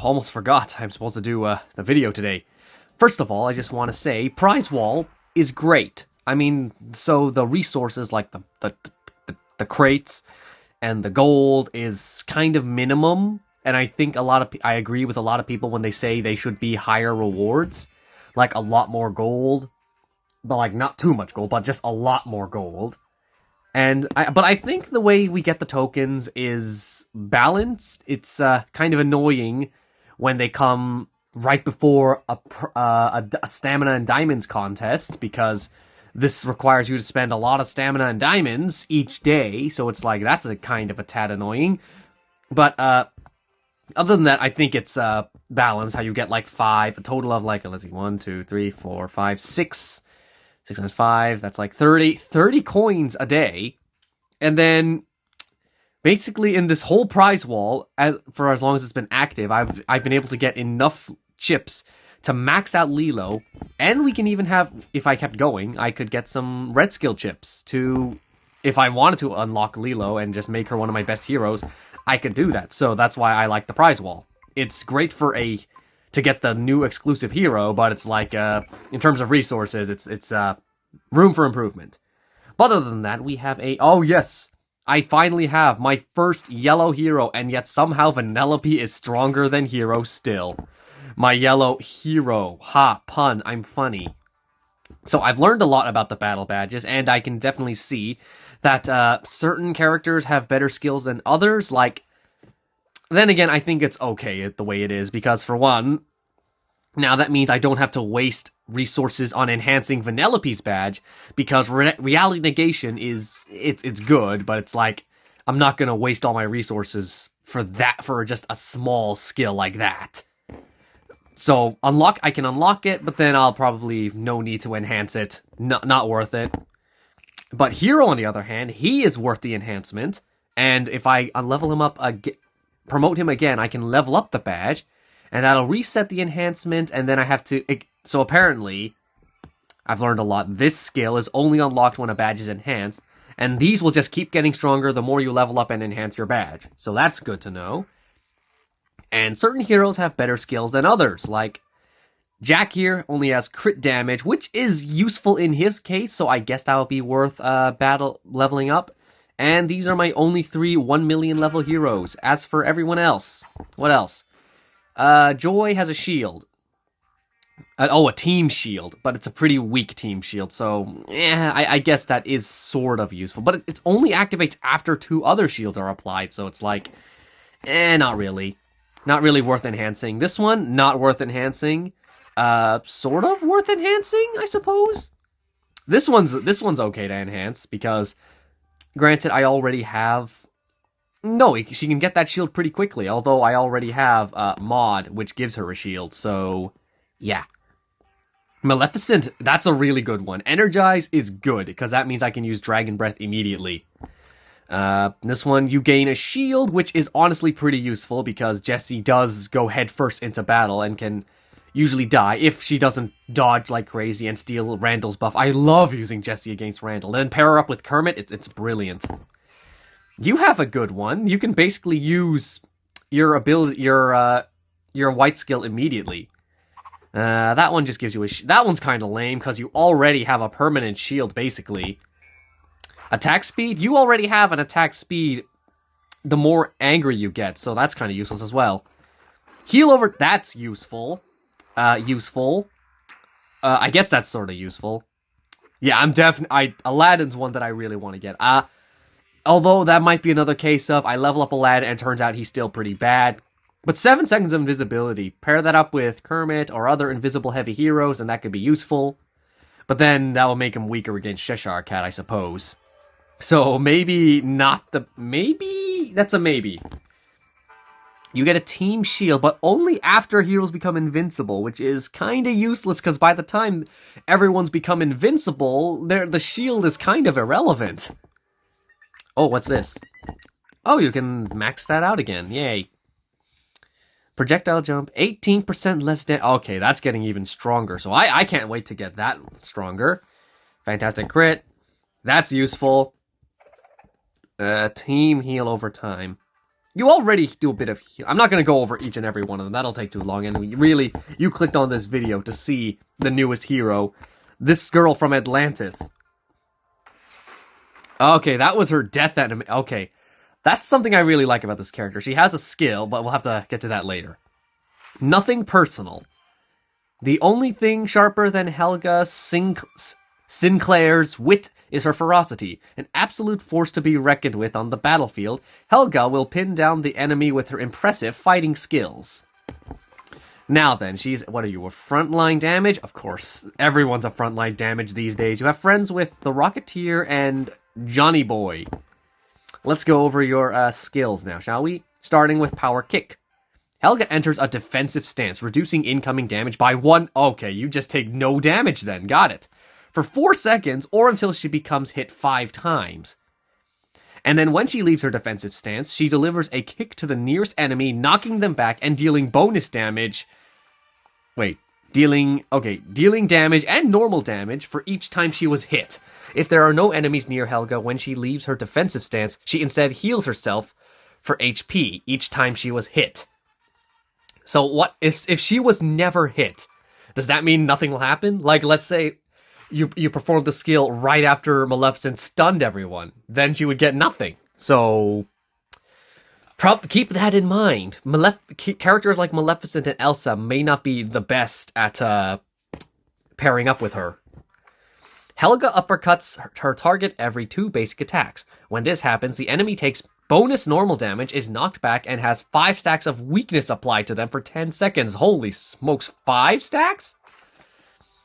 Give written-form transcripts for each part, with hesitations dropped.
almost forgot. I'm supposed to do the video today. First of all, I just want to say, prize wall is great. I mean, so the resources like the crates and the gold is kind of minimum. And I think I agree with a lot of people when they say they should be higher rewards. Like a lot more gold. But like not too much gold, but just a lot more gold. But I think the way we get the tokens is balanced. It's kind of annoying when they come right before a stamina and diamonds contest, because this requires you to spend a lot of stamina and diamonds each day, so it's like, that's a kind of a tad annoying. But other than that, I think it's balanced, how you get like a total of like, let's see, 1, 2, 3, 4, 5, 6... 6 times 5, that's like 30 coins a day. And then, basically in this whole prize wall, for as long as it's been active, I've been able to get enough chips to max out Lilo. And we can even have, if I kept going, I could get some red skill chips to, if I wanted to unlock Lilo and just make her one of my best heroes, I could do that. So that's why I like the prize wall. It's great to get the new exclusive hero, but it's like, in terms of resources, it's room for improvement. But other than that, we have oh yes, I finally have my first yellow hero, and yet somehow Vanellope is stronger than Hero still. My yellow hero. Ha, pun, I'm funny. So I've learned a lot about the battle badges, and I can definitely see that certain characters have better skills than others, like, then again, I think it's okay the way it is, because for one, now that means I don't have to waste resources on enhancing Vanellope's badge, because reality negation it's good, but it's like, I'm not gonna waste all my resources for just a small skill like that. So I can unlock it, but then I'll probably no need to enhance it. Not worth it. But Hero, on the other hand, he is worth the enhancement, and if I level him up promote him again, I can level up the badge, and that'll reset the enhancement, and then I have to... So apparently, I've learned a lot. This skill is only unlocked when a badge is enhanced, and these will just keep getting stronger the more you level up and enhance your badge. So that's good to know. And certain heroes have better skills than others, like Jack here only has crit damage, which is useful in his case, so I guess that would be worth battle leveling up. And these are my only 3 1 million level heroes. As for everyone else, what else? Joy has a shield. A team shield, but it's a pretty weak team shield, so I guess that is sort of useful. But it only activates after 2 other shields are applied, so it's like, not really. Not really worth enhancing. This one, not worth enhancing. Sort of worth enhancing, I suppose. This one's okay to enhance, because... Granted, I already have... No, she can get that shield pretty quickly, although I already have Mod, which gives her a shield, so... Yeah. Maleficent, that's a really good one. Energize is good, because that means I can use Dragon Breath immediately. This one, you gain a shield, which is honestly pretty useful, because Jessie does go headfirst into battle and can usually die if she doesn't dodge like crazy and steal Randall's buff. I love using Jessie against Randall. Then pair her up with Kermit, it's brilliant. You have a good one. You can basically use your ability, your white skill immediately. That one just gives you that one's kind of lame, because you already have a permanent shield, basically. Attack speed? You already have an attack speed the more angry you get, so that's kind of useless as well. Heal over... That's useful. I guess that's sort of useful. Yeah, Aladdin's one that I really want to get. Although that might be another case of I level up Aladdin and it turns out he's still pretty bad. But 7 seconds of invisibility. Pair that up with Kermit or other invisible heavy heroes and that could be useful. But then that will make him weaker against Cheshire Cat, I suppose. So maybe not the... Maybe? That's a maybe. You get a team shield, but only after heroes become invincible, which is kind of useless, because by the time everyone's become invincible, the shield is kind of irrelevant. Oh, what's this? Oh, you can max that out again. Yay. Projectile jump, 18% less damage. Okay, that's getting even stronger, so I can't wait to get that stronger. Fantastic crit. That's useful. Team heal over time. you already do a bit of... I'm not going to go over each and every one of them. That'll take too long. And really, you clicked on this video to see the newest hero. This girl from Atlantis. Okay, that was her death enemy. Okay, that's something I really like about this character. She has a skill, but we'll have to get to that later. Nothing personal. The only thing sharper than Helga Sinclair's wit is her ferocity, an absolute force to be reckoned with on the battlefield. Helga will pin down the enemy with her impressive fighting skills. Now then, she's, what are you, a frontline damage? Of course, everyone's a frontline damage these days. You have friends with the Rocketeer and Johnny Boy. Let's go over your skills now, shall we? Starting with Power Kick. Helga enters a defensive stance, reducing incoming damage by 1... Okay, you just take no damage then, got it. For 4 seconds, or until she becomes hit 5 times. And then when she leaves her defensive stance, she delivers a kick to the nearest enemy, knocking them back and dealing bonus damage. Wait, dealing damage and normal damage for each time she was hit. If there are no enemies near Helga when she leaves her defensive stance, she instead heals herself for HP each time she was hit. So what if she was never hit? Does that mean nothing will happen? Like, let's say you perform the skill right after Maleficent stunned everyone, then she would get nothing. So keep that in mind. Characters like Maleficent and Elsa may not be the best at pairing up with her. Helga uppercuts her target every 2 basic attacks. When this happens, the enemy takes bonus normal damage, is knocked back, and has 5 stacks of weakness applied to them for 10 seconds. Holy smokes, 5 stacks?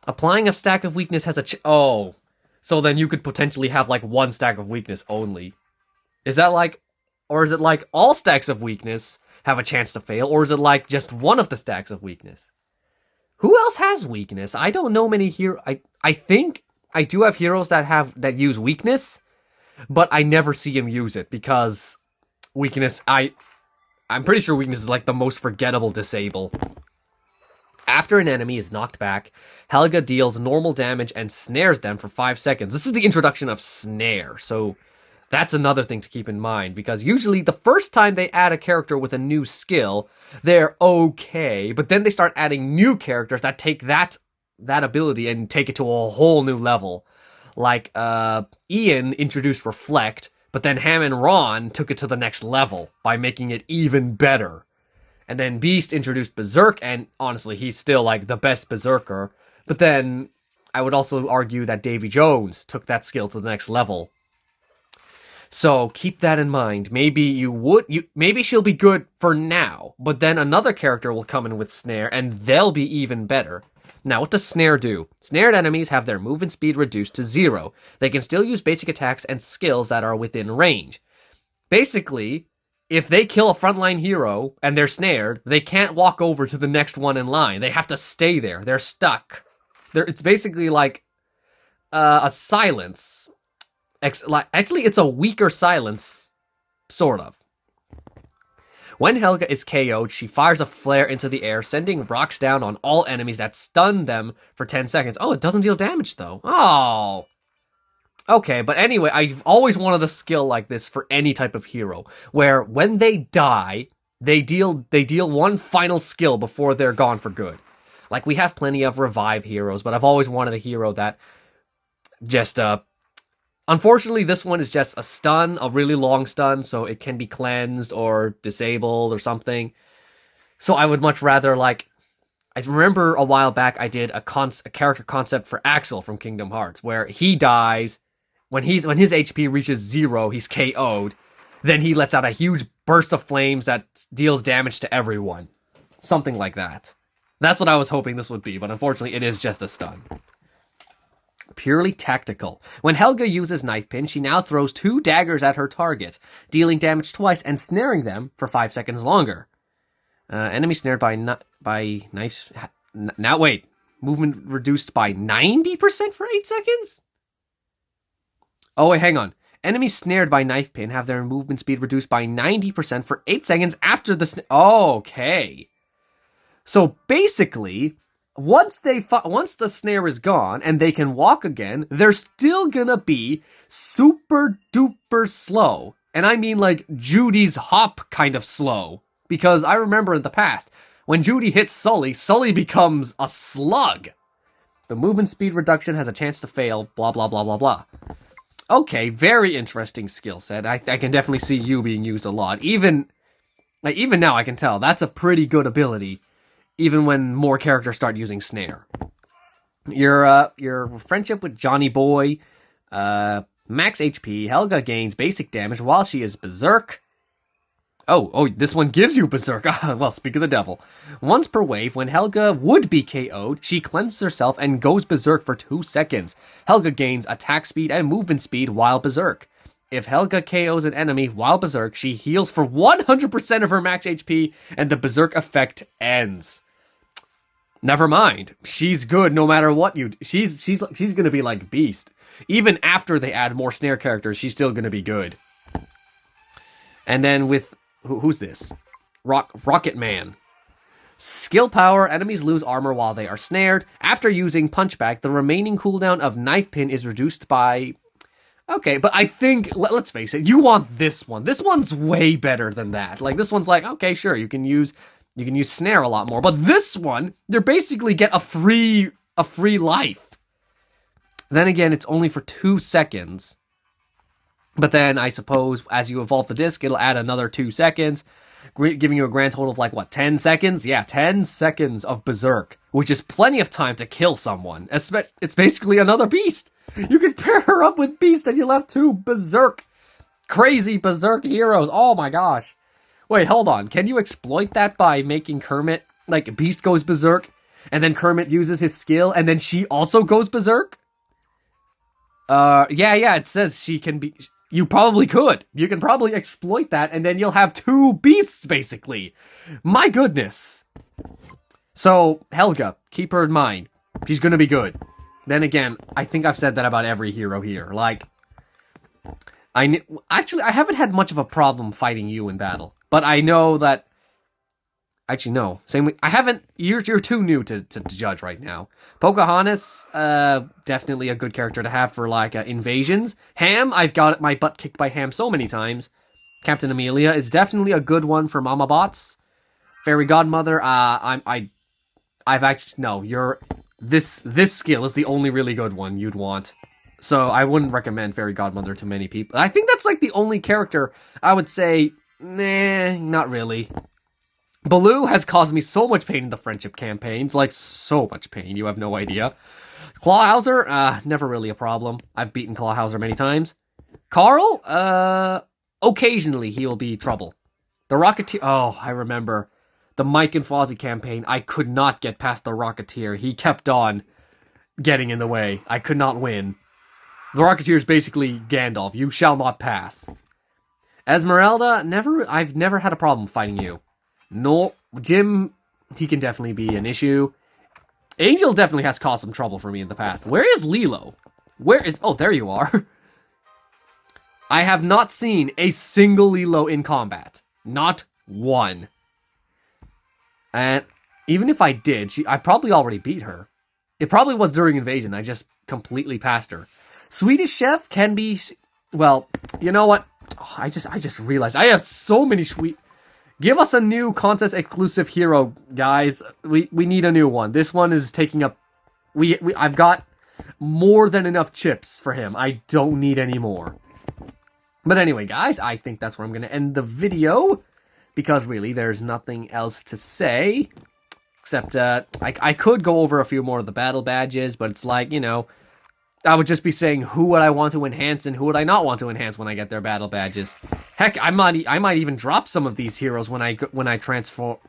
Applying a stack of weakness has a oh. So then you could potentially have like 1 stack of weakness only. Is that like... Or is it like all stacks of weakness have a chance to fail? Or is it like just one of the stacks of weakness? Who else has weakness? I don't know many heroes. I think I do have heroes that use weakness, but I never see him use it because weakness, I'm pretty sure weakness is like the most forgettable disable. After an enemy is knocked back, Helga deals normal damage and snares them for 5 seconds. This is the introduction of snare, so that's another thing to keep in mind, because usually the first time they add a character with a new skill, they're okay, but then they start adding new characters that take that ability and take it to a whole new level. Like, Ian introduced Reflect, but then Ham and Ron took it to the next level by making it even better. And then Beast introduced Berserk, and honestly, he's still, like, the best Berserker. But then, I would also argue that Davy Jones took that skill to the next level. So, keep that in mind. Maybe maybe she'll be good for now, but then another character will come in with Snare, and they'll be even better. Now, what does Snare do? Snared enemies have their movement speed reduced to 0. They can still use basic attacks and skills that are within range. Basically, if they kill a frontline hero and they're snared, they can't walk over to the next one in line. They have to stay there. They're stuck. It's basically like a silence. Actually, it's a weaker silence, sort of. When Helga is KO'd, she fires a flare into the air, sending rocks down on all enemies that stun them for 10 seconds. Oh, it doesn't deal damage, though. Oh. Okay, but anyway, I've always wanted a skill like this for any type of hero, where when they die, they deal one final skill before they're gone for good. Like, we have plenty of revive heroes, but I've always wanted a hero that just, unfortunately, this one is just a stun, a really long stun, so it can be cleansed or disabled or something. So I would much rather, like... I remember a while back I did a character concept for Axel from Kingdom Hearts, where he dies, when his HP reaches 0, he's KO'd, then he lets out a huge burst of flames that deals damage to everyone. Something like that. That's what I was hoping this would be, but unfortunately it is just a stun. Purely tactical. When Helga uses Knife Pin, she now throws 2 daggers at her target, dealing damage twice and snaring them for 5 seconds longer. Enemy snared by knife... Now wait, movement reduced by 90% for 8 seconds? Oh wait, hang on. Enemies snared by Knife Pin have their movement speed reduced by 90% for 8 seconds after the okay. So basically, once the snare is gone and they can walk again, they're still gonna be super duper slow. And I mean like Judy's hop kind of slow. Because I remember in the past, when Judy hits Sully, Sully becomes a slug. The movement speed reduction has a chance to fail, blah, blah, blah, blah, blah. Okay, very interesting skill set. I can definitely see you being used a lot. Even now I can tell, that's a pretty good ability. Even when more characters start using Snare. Your friendship with Johnny Boy, max HP, Helga gains basic damage while she is berserk. Oh, this one gives you berserk. Well, speak of the devil. Once per wave, when Helga would be KO'd, she cleanses herself and goes berserk for 2 seconds. Helga gains attack speed and movement speed while berserk. If Helga KOs an enemy while berserk, she heals for 100% of her max HP, and the berserk effect ends. Never mind. She's good no matter what you... She's gonna be like Beast. Even after they add more Snare characters, she's still gonna be good. And then with... Who's this? Rocket Man. Skill power. Enemies lose armor while they are snared. After using Punchback, the remaining cooldown of Knife Pin is reduced by... Okay, but I think... Let's face it, you want this one. This one's way better than that. Like, this one's like, okay, sure, you can use Snare a lot more. But this one, you basically get a free life. Then again, it's only for 2 seconds. But then, I suppose, as you evolve the disc, it'll add another 2 seconds, giving you a grand total of, like, what, 10 seconds? Yeah, 10 seconds of Berserk, which is plenty of time to kill someone. It's basically another Beast. You can pair her up with Beast, and you'll have 2 Berserk, crazy Berserk heroes. Oh my gosh. Wait, hold on. Can you exploit that by making Kermit, like, Beast goes Berserk, and then Kermit uses his skill, and then she also goes Berserk? Yeah, it says she can be... You probably could. You can probably exploit that, and then you'll have 2 Beasts, basically. My goodness. So, Helga, keep her in mind. She's gonna be good. Then again, I think I've said that about every hero here. Like, actually, I haven't had much of a problem fighting you in battle. But I know that... Actually, no. Same way. I haven't... You're too new to judge right now. Pocahontas, definitely a good character to have for, like, invasions. Ham, I've got my butt kicked by Ham so many times. Captain Amelia is definitely a good one for Mama Bots. Fairy Godmother, I've actually... No, this skill is the only really good one you'd want. So I wouldn't recommend Fairy Godmother to many people. I think that's, like, the only character I would say, nah, not really. Baloo has caused me so much pain in the friendship campaigns. Like, so much pain, you have no idea. Clawhauser, never really a problem. I've beaten Clawhauser many times. Carl, occasionally he will be trouble. The Rocketeer, oh, I remember. The Mike and Fozzie campaign, I could not get past the Rocketeer. He kept on getting in the way. I could not win. The Rocketeer is basically Gandalf. You shall not pass. Esmeralda, I've never had a problem fighting you. No, Jim, he can definitely be an issue. Angel definitely has caused some trouble for me in the past. Where is Lilo? Oh, there you are. I have not seen a single Lilo in combat. Not one. And even if I did, I probably already beat her. It probably was during Invasion. I just completely passed her. Swedish Chef can be... Well, you know what? Oh, I just realized I have so many sweet... Give us a new contest-exclusive hero, guys. We need a new one. This one is taking up... I've got more than enough chips for him. I don't need any more. But anyway, guys, I think that's where I'm going to end the video. Because, really, there's nothing else to say. Except, I could go over a few more of the battle badges, but it's like, you know... I would just be saying who would I want to enhance and who would I not want to enhance when I get their battle badges. Heck, I might even drop some of these heroes when I transport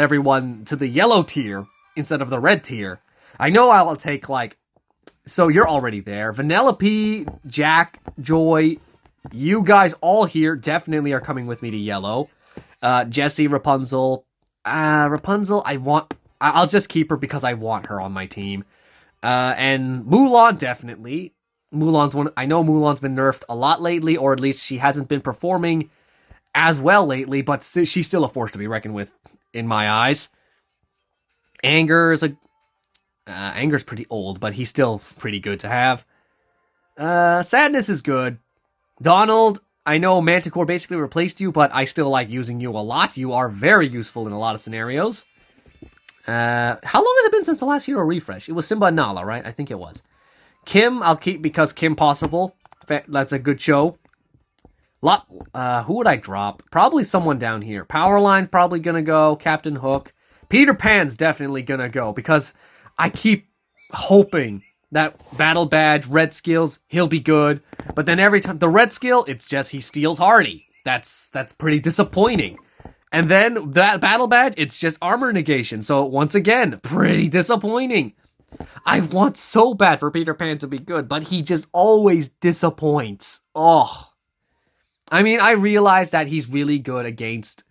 everyone to the yellow tier instead of the red tier. I know I'll take, like... So you're already there. Vanellope, Jack, Joy, you guys all here definitely are coming with me to yellow. Jessie, Rapunzel. Rapunzel, I'll just keep her because I want her on my team. And Mulan, definitely. I know Mulan's been nerfed a lot lately, or at least she hasn't been performing as well lately, but she's still a force to be reckoned with, in my eyes. Anger's pretty old, but he's still pretty good to have. Sadness is good. Donald, I know Manticore basically replaced you, but I still like using you a lot. You are very useful in a lot of scenarios. How long has it been since the last hero refresh? It was Simba and Nala, right? I think it was. Kim, I'll keep because Kim Possible. That's a good show. Who would I drop? Probably someone down here. Powerline's probably gonna go. Captain Hook. Peter Pan's definitely gonna go because I keep hoping that Battle Badge, Red Skills, he'll be good. But then every time, the Red Skill, it's just he steals Hardy. That's pretty disappointing. And then that Battle Badge, it's just armor negation. So once again, pretty disappointing. I want so bad for Peter Pan to be good, but he just always disappoints. Oh. I mean, I realize that he's really good against...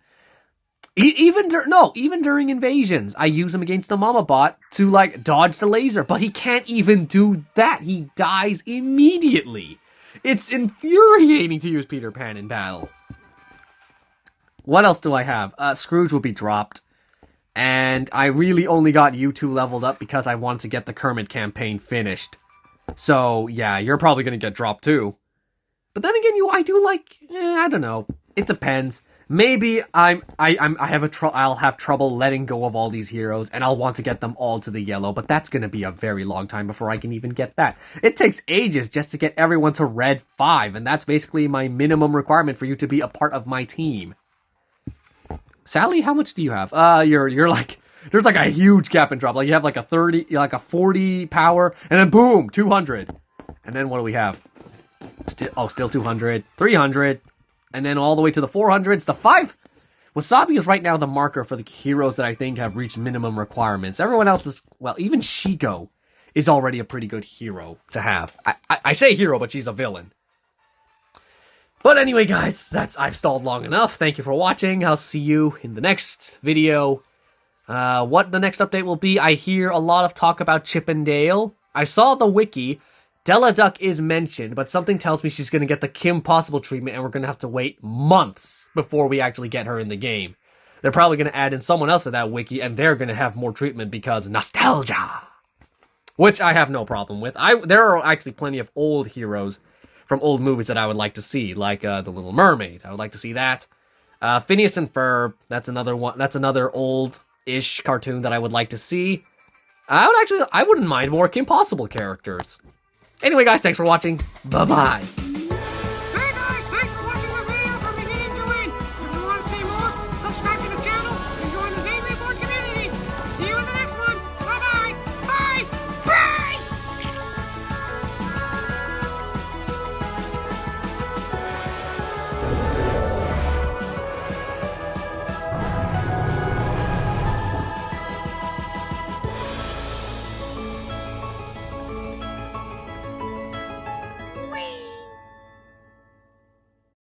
Even during invasions, I use him against the Mama Bot to, like, dodge the laser. But he can't even do that. He dies immediately. It's infuriating to use Peter Pan in battle. What else do I have? Scrooge will be dropped. And I really only got you two leveled up because I wanted to get the Kermit campaign finished. So, yeah, you're probably going to get dropped too. But then again, I do like, I don't know. It depends. Maybe I'll have trouble letting go of all these heroes, and I'll want to get them all to the yellow, but that's gonna be a very long time before I can even get that. It takes ages just to get everyone to red 5, and that's basically my minimum requirement for you to be a part of my team. Sally, how much do you have? You're like, there's like a huge gap and drop. Like you have like a 30, like a 40 power, and then boom, 200. And then what do we have? Still 200, 300. And then all the way to the 400s, the 5. Wasabi is right now the marker for the heroes that I think have reached minimum requirements. Everyone else is, well, even Shiko is already a pretty good hero to have. I say hero, but she's a villain. But anyway, guys, I've stalled long enough. Thank you for watching. I'll see you in the next video. What the next update will be, I hear a lot of talk about Chip and Dale. I saw the wiki. Della Duck is mentioned, but something tells me she's going to get the Kim Possible treatment, and we're going to have to wait months before we actually get her in the game. They're probably going to add in someone else to that wiki, and they're going to have more treatment because nostalgia. Which I have no problem with. There are actually plenty of old heroes from old movies that I would like to see, like The Little Mermaid. I would like to see that. Phineas and Ferb, that's another one. That's another old-ish cartoon that I would like to see. I wouldn't mind more Kim Possible characters. Anyway, guys, thanks for watching. Bye-bye.